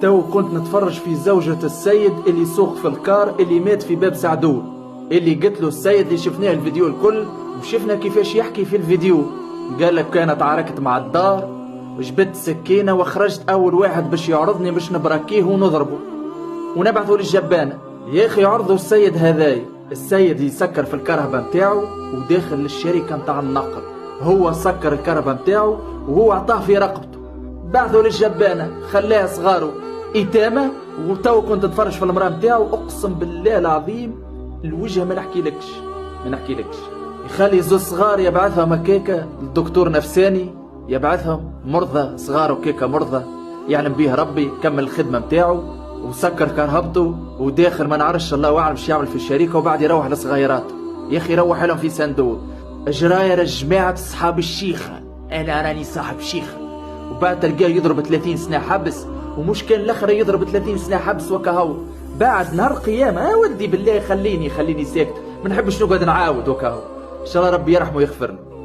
تو كنت نتفرج في زوجة السيد اللي سوق في الكار اللي مات في باب سعدون، اللي قلت له السيد اللي شفناه الفيديو الكل وشفنا كيفاش يحكي في الفيديو. قال لك كانت عاركت مع الدار وجبت سكينة وخرجت أول واحد باش يعرضني باش نبراكيه ونضربه ونبعثه للجبانة. يا أخي عرضوا السيد هذاي، السيد يسكر في الكرهبة متاعه وداخل للشركة متاع النقل، هو سكر الكرهبة متاعه وهو عطاه في رقبته، بعثه للجبانة خلاه صغاره إتامة. وتو كنت اتفرج في المرأة متاعه، أقسم بالله العظيم الوجه ما نحكيلكش. يخلي زوج صغار يبعثهم هكاكا للدكتور نفساني، يبعثهم مرضى صغار وكيكا مرضى يعلم بيه ربي، كمل الخدمة متاعه وسكر كرهبته وداخل ما نعرفش الله اعلم شو يعمل في الشركة، وبعد يروح لصغيراته. يا اخي روح لهم في صندوق اجرايا جماعة اصحاب الشيخة، انا راني صاحب شيخة، وبعد تلقاه يضرب 30 سنة حبس، ومش كان الاخر يضرب 30 سنة حبس وكهو بعد نهار قيامة. ودي بالله خليني ساكت، ما نحبش نقعد نعاود وكهو. ان شاء الله ربي يرحمه ويغفر له.